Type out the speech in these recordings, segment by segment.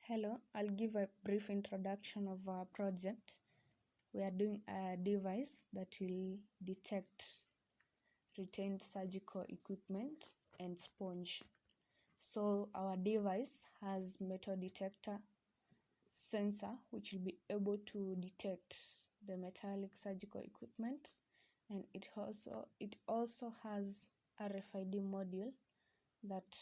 Hello, I'll give a brief introduction of our project. We are doing a device that will detect retained surgical equipment and sponge. So our device has metal detector sensor which will be able to detect the metallic surgical equipment, and it also has a RFID module that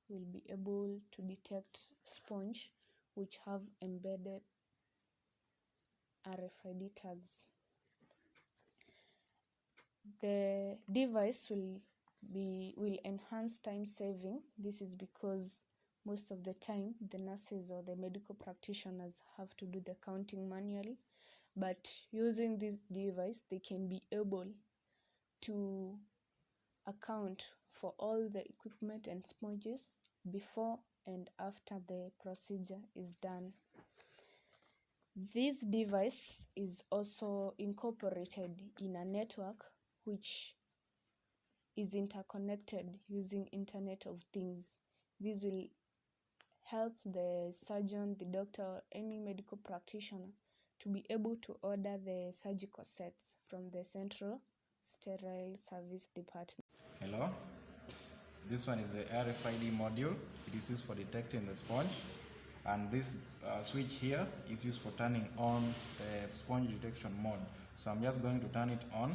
will be able to detect sponge which have embedded RFID tags. The device will enhance time saving. This is because most of the time the nurses or the medical practitioners have to do the counting manually, but using this device they can be able to account for all the equipment and sponges before and after the procedure is done. This device is also incorporated in a network which is interconnected using Internet of Things. This will help the surgeon, the doctor, or any medical practitioner to be able to order the surgical sets from the Central Sterile Service Department. Hello, this one is the RFID module. It is used for detecting the sponge, and this switch here is used for turning on the sponge detection mode. So I'm just going to turn it on.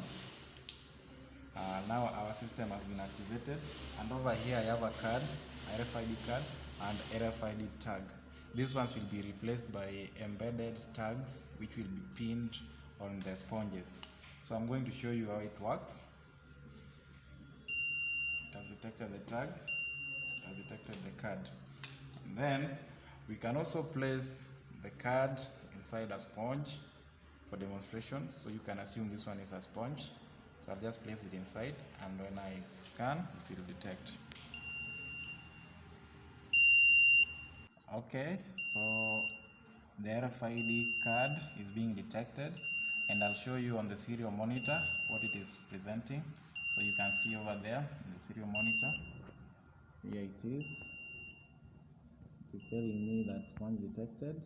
Now our system has been activated, and over here I have a card, RFID card and RFID tag. These ones will be replaced by embedded tags which will be pinned on the sponges. So I'm going to show you how it works. It has detected the tag, it has detected the card. And then we can also place the card inside a sponge for demonstration. So you can assume this one is a sponge. So I'll just place it inside, and when I scan, it will detect. Okay, so the RFID card is being detected, and I'll show you on the serial monitor what it is presenting. So you can see over there in the serial monitor, here it is. It's telling me that sponge detected.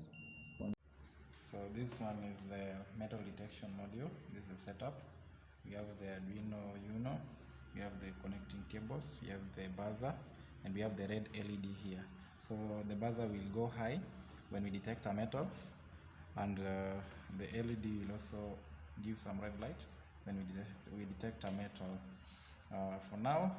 So this one is the metal detection module. This is the setup. We have the Arduino Uno, we have the connecting cables, we have the buzzer, and we have the red LED here. So the buzzer will go high when we detect a metal, and the LED will also give some red light when we detect a metal. For now,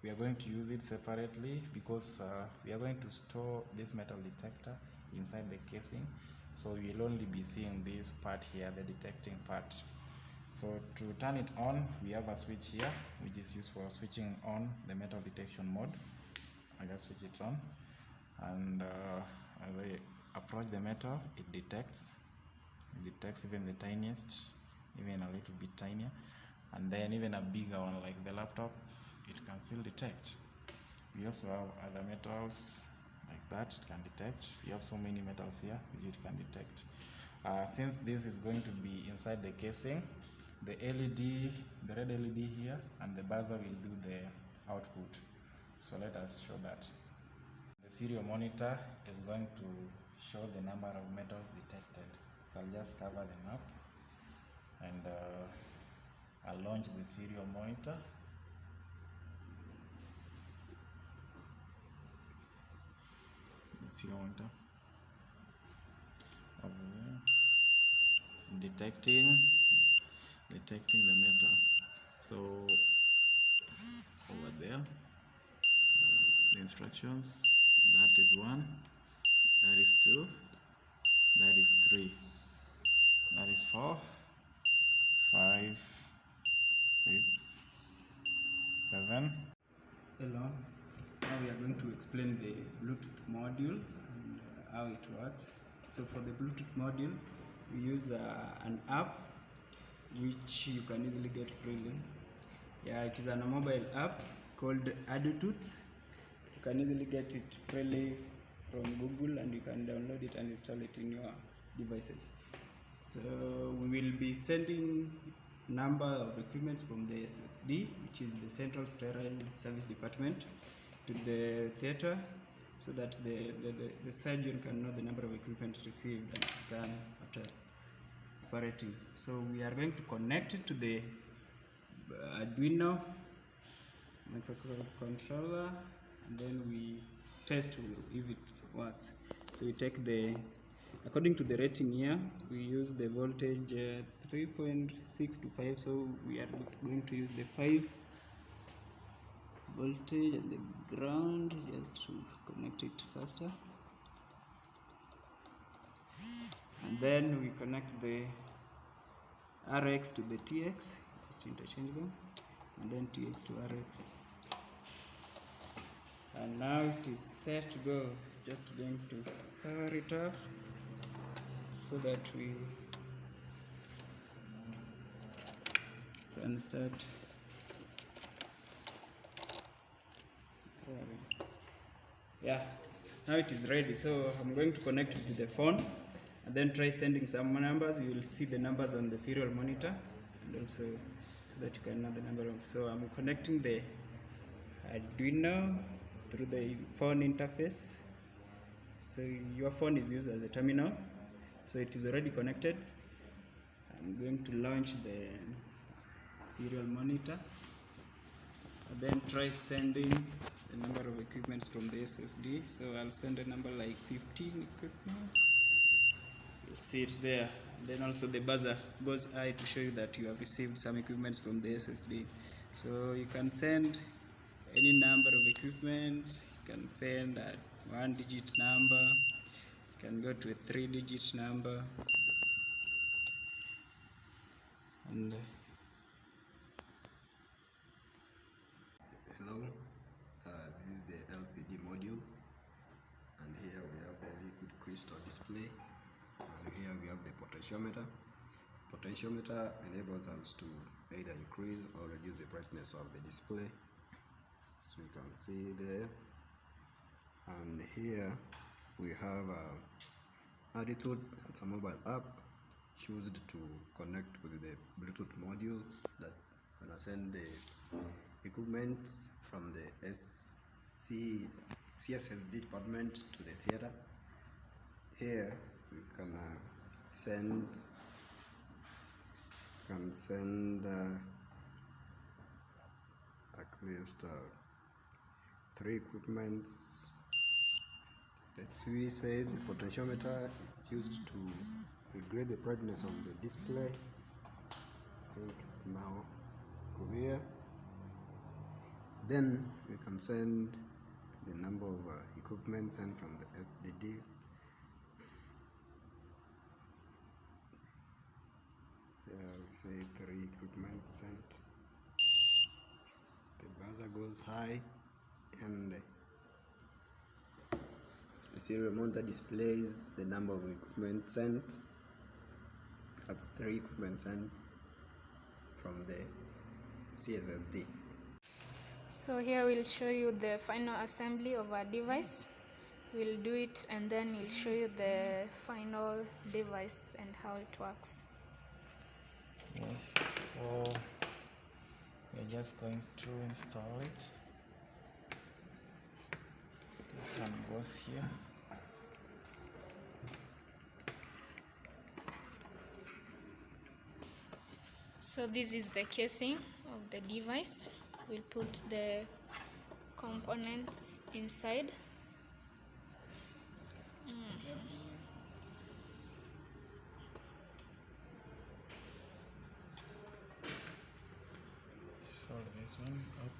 we are going to use it separately because we are going to store this metal detector inside the casing, so we will only be seeing this part here, the detecting part. So to turn it on, we have a switch here which is used for switching on the metal detection mode. I just switch it on, and as I approach the metal, it detects even the tiniest, even a little bit tinier, and then even a bigger one like the laptop, it can still detect. We also have other metals like that, it can detect. We have so many metals here which it can detect. Since this is going to be inside the casing, the LED, the red LED here, and the buzzer will do the output. So let us show that. The serial monitor is going to show the number of metals detected. So I'll just cover them up, and I'll launch the serial monitor. The serial monitor over there. It's detecting the metal. So over there, the instructions, that is 1, that is 2, that is 3, that is 4, 5, 6, 7. Hello, now we are going to explain the Bluetooth module and how it works. So for the Bluetooth module, we use an app which you can easily get freely. Yeah, it is a mobile app called AduTooth. You can easily get it freely from Google, and you can download it and install it in your devices. So we will be sending number of equipment from the SSD, which is the Central Sterile Service Department, to the theater, so that the surgeon can know the number of equipment received and done after operating. So we are going to connect it to the Arduino microcontroller, and then we test if it works. So we take according to the rating here, we use the voltage 3.6 to 5, so we are going to use the 5 voltage and the ground just to connect it faster. And then we connect the RX to the TX, just interchange them, and then TX to RX. And now it is set to go. Just going to power it up so that we can start. Yeah, now it is ready. So I'm going to connect it to the phone and then try sending some numbers. You will see the numbers on the serial monitor, and also so that you can know the number of. So I'm connecting the Arduino through the phone interface. So your phone is used as a terminal, so it is already connected. I'm going to launch the serial monitor and then try sending the number of equipments from the SSD. So I'll send a number like 15 equipment. You'll see it there. And then also the buzzer goes high to show you that you have received some equipments from the SSD. So you can send any number of equipments. You can send a 1-digit number. You can go to a 3-digit number. And hello, this is the LCD module, and here we have the liquid crystal display, and here we have the potentiometer. Potentiometer enables us to either increase or reduce the brightness of the display, so you can see there. And here we have Attitude. It's a mobile app choose to connect with the Bluetooth module that gonna send the equipment from the CSSD department to the theater. Here we can send at least 3 equipments. As we said, the potentiometer is used to regulate the brightness of the display. I think it's now clear. Then we can send the number of equipment sent from the SSD. We say 3 equipment sent. The buzzer goes high, and the serial monitor displays the number of equipment sent. That's 3 equipment sent from the CSSD. So here we'll show you the final assembly of our device. We'll do it and then we'll show you the final device and how it works. Yes, so we're just going to install it. This one goes here. So this is the casing of the device. We'll put the components inside. Fold this one up.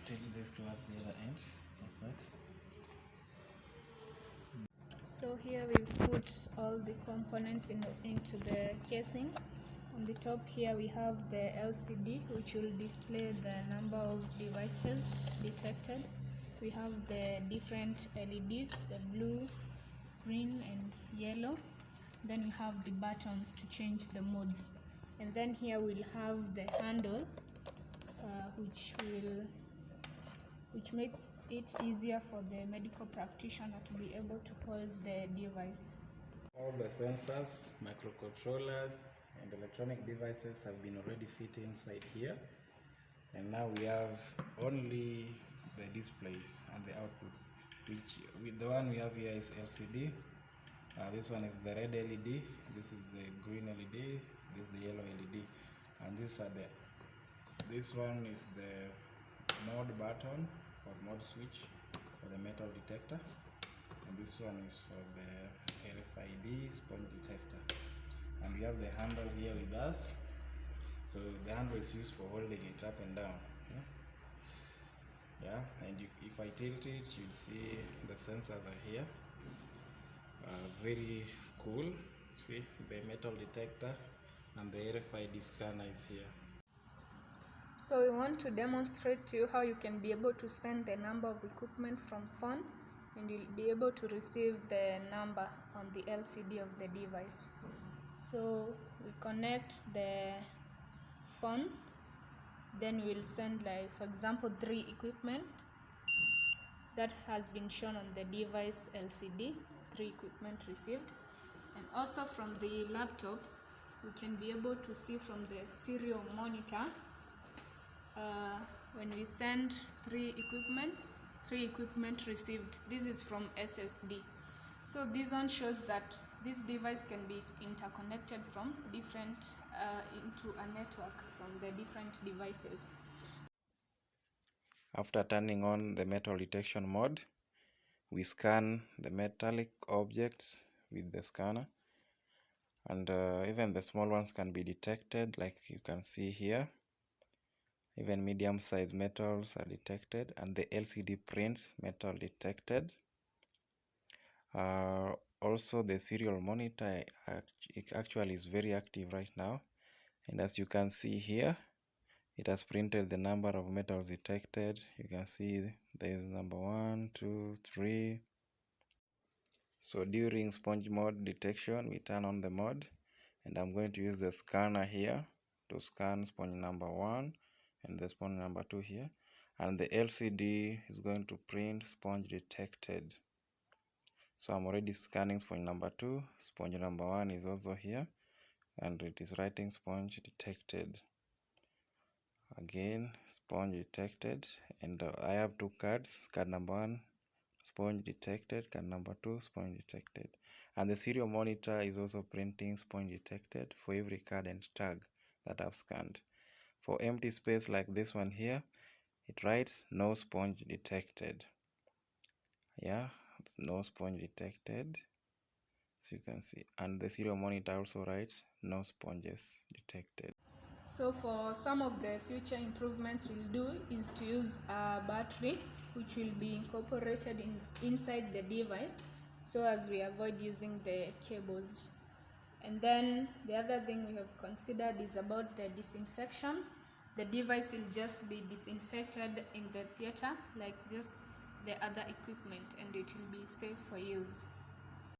Take this towards the other end, like that. So here we've put all the components into the casing. On the top here we have the LCD, which will display the number of devices detected. We have the different LEDs, the blue, green and yellow. Then we have the buttons to change the modes. And then here we'll have the handle, which makes it easier for the medical practitioner to be able to hold the device. all the sensors, microcontrollers, and the electronic devices have been already fit inside here, and now we have only the displays and the outputs, which with the one we have here is LCD. This one is the red LED, this is the green LED, this is the yellow LED, and this one is the mode button or mode switch for the metal detector, and this one is for the RFID sponge detector. And we have the handle here with us, so the handle is used for holding it up and down. Okay? Yeah, and if I tilt it, you'll see the sensors are here. Very cool. See, the metal detector and the RFID scanner is here. So we want to demonstrate to you how you can be able to send the number of equipment from phone, and you'll be able to receive the number on the LCD of the device. So we connect the phone, then we'll send, like, for example, 3 equipment that has been shown on the device LCD, 3 equipment received. And also from the laptop, we can be able to see from the serial monitor when we send 3 equipment received. This is from SSD. So this one shows that this device can be interconnected from different into a network from the different devices. After turning on the metal detection mode, we scan the metallic objects with the scanner, and even the small ones can be detected, like you can see here. Even medium-sized metals are detected, and the LCD prints metal detected. Also, the serial monitor actually is very active right now, and as you can see here, it has printed the number of metals detected. You can see there is number 1, 2, 3. So during sponge mode detection, we turn on the mode, and I'm going to use the scanner here to scan sponge number 1 and the sponge number 2 here, and the LCD is going to print sponge detected. So I'm already scanning sponge number 2, sponge number 1 is also here, and it is writing sponge detected. Again, sponge detected, and I have 2 cards, card number 1 sponge detected, card number 2 sponge detected, and the serial monitor is also printing sponge detected for every card and tag that I've scanned. For empty space like this one here, it writes no sponge detected. Yeah, it's no sponge detected, so you can see, and the serial monitor also writes no sponges detected. So for some of the future improvements we'll do is to use a battery which will be incorporated inside the device, so as we avoid using the cables. And then the other thing we have considered is about the disinfection. The device will just be disinfected in the theater like just the other equipment, and it will be safe for use.